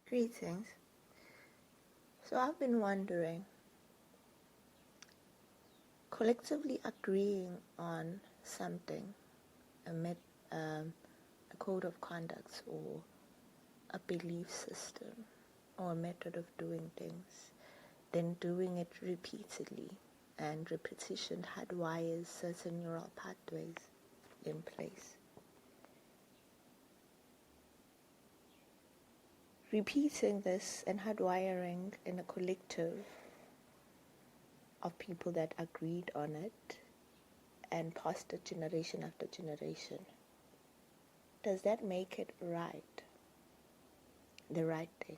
Greetings. So I've been wondering, collectively agreeing on something, a code of conduct or a belief system or a method of doing things, then doing it repeatedly, and repetition hardwires certain neural pathways in place. Repeating this and hardwiring in a collective of people that agreed on it and passed it generation after generation, does that make it right? The right thing?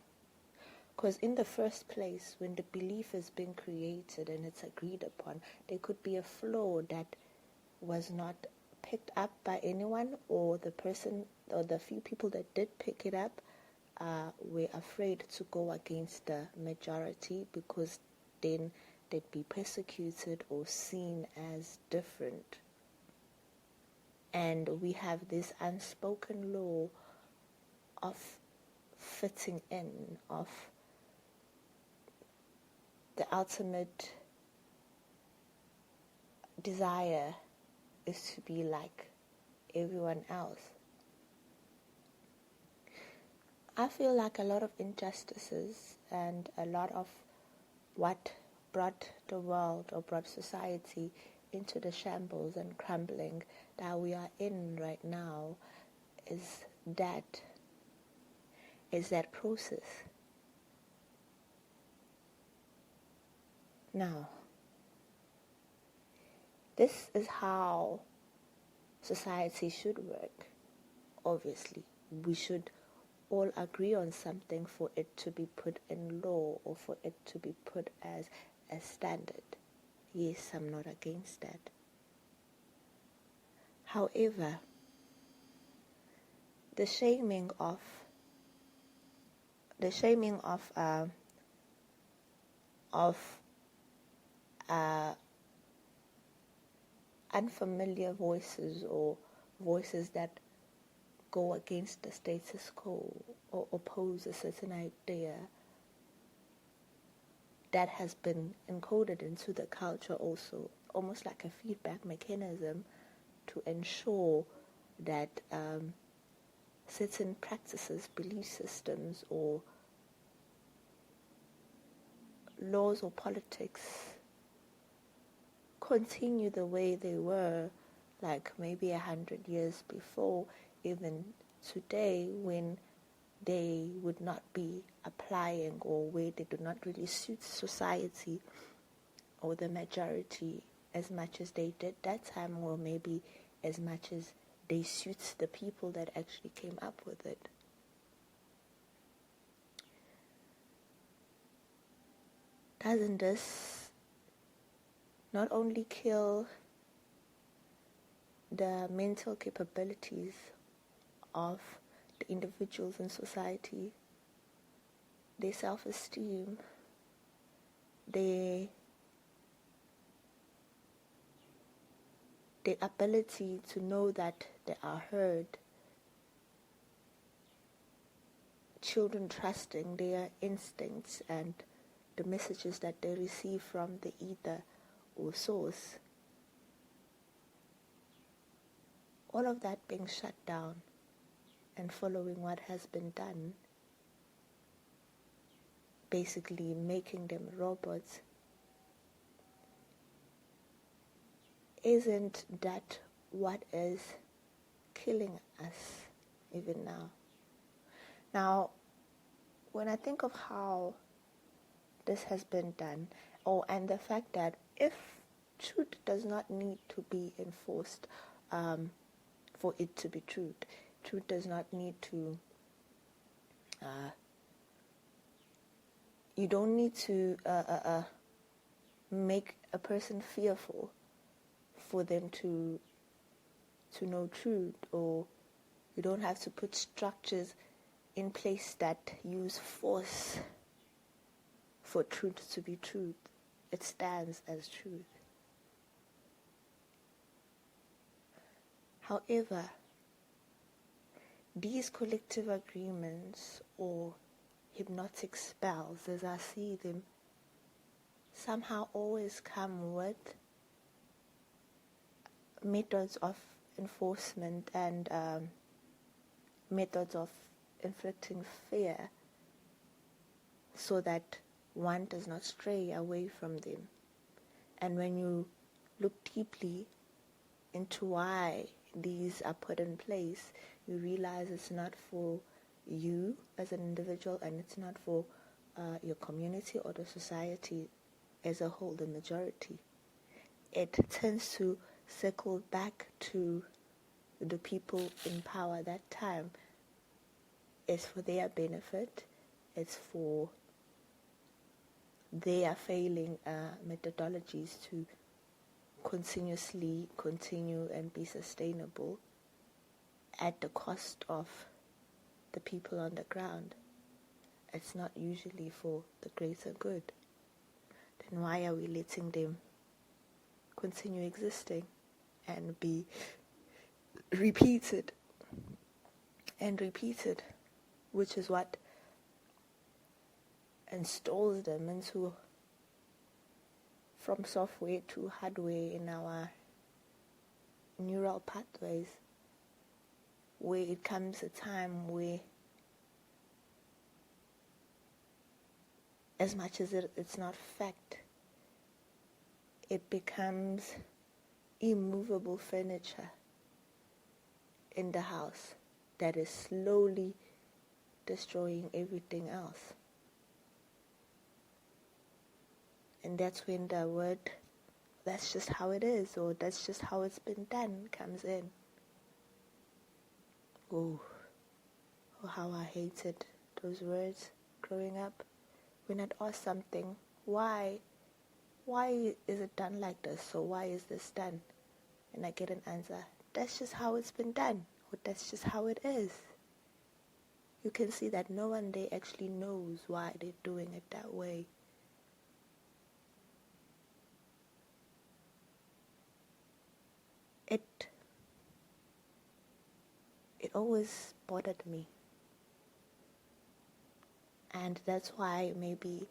Because in the first place, when the belief is being created and it's agreed upon, there could be a flaw that was not picked up by anyone, or the person or the few people that did pick it up were afraid to go against the majority because then they'd be persecuted or seen as different. And we have this unspoken law of fitting in, of the ultimate desire is to be like everyone else. I feel like a lot of injustices and a lot of what brought the world or brought society into the shambles and crumbling that we are in right now is that process. Now, this is how society should work. Obviously, we should all agree on something for it to be put in law or for it to be put as a standard. Yes, I'm not against that. However, the shaming of unfamiliar voices or voices that go against the status quo or oppose a certain idea that has been encoded into the culture also, almost like a feedback mechanism to ensure that certain practices, belief systems, or laws or politics continue the way they were, like maybe 100 years before, even today, when they would not be applying or where they do not really suit society or the majority as much as they did that time, or maybe as much as they suit the people that actually came up with it. Doesn't this not only kill the mental capabilities of the individuals in society, their self-esteem, their ability to know that they are heard, children trusting their instincts and the messages that they receive from the ether or source, all of that being shut down and following what has been done, basically making them robots. Isn't that what is killing us even now? Now, when I think of how this has been done, and the fact that if truth does not need to be enforced for it to be truth does not need to, you don't need to make a person fearful for them to know truth, or you don't have to put structures in place that use force for truth to be truth. It stands as truth. However, these collective agreements or hypnotic spells, as I see them, somehow always come with methods of enforcement and methods of inflicting fear so that one does not stray away from them. And when you look deeply into why these are put in place, you realize it's not for you as an individual, and it's not for your community or the society as a whole, the majority. It tends to circle back to the people in power at that time. It's for their benefit. It's for their failing methodologies to continuously continue and be sustainable at the cost of the people on the ground. It's not usually for the greater good. Then why are we letting them continue existing and be repeated and repeated, which is what installs them into, from software to hardware in our neural pathways, where it comes a time where, as much as it's not fact, it becomes immovable furniture in the house that is slowly destroying everything else. And that's when the word, that's just how it is, or that's just how it's been done, comes in. Oh, how I hated those words growing up. When I'd ask something, why is it done like this, or why is this done? And I get an answer, that's just how it's been done, or that's just how it is. You can see that no one there actually knows why they're doing it that way. It always bothered me. And that's why maybe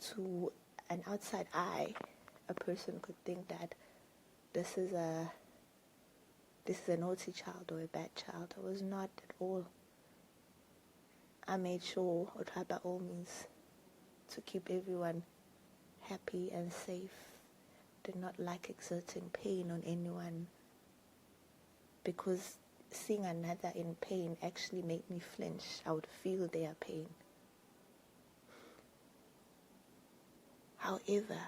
to an outside eye, a person could think that this is a naughty child or a bad child. I was not at all. I made sure, or tried by all means, to keep everyone happy and safe. Did not like exerting pain on anyone, because seeing another in pain actually made me flinch. I would feel their pain. However,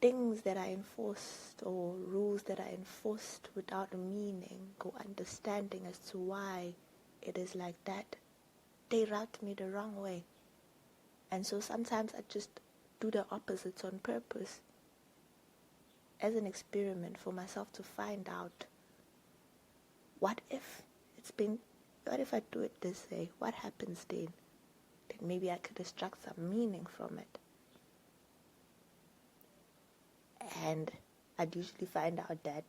things that are enforced, or rules that are enforced without a meaning or understanding as to why it is like that, they route me the wrong way. And so sometimes I just do the opposites on purpose, as an experiment for myself to find out, what if I do it this way? What happens then? Then maybe I could extract some meaning from it. And I'd usually find out that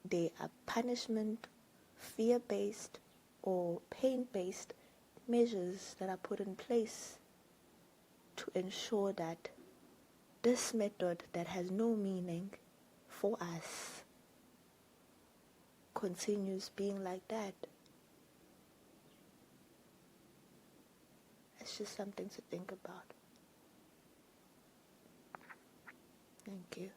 they are punishment, fear-based, or pain-based measures that are put in place to ensure that this method that has no meaning for us continues being like that. It's just something to think about. Thank you.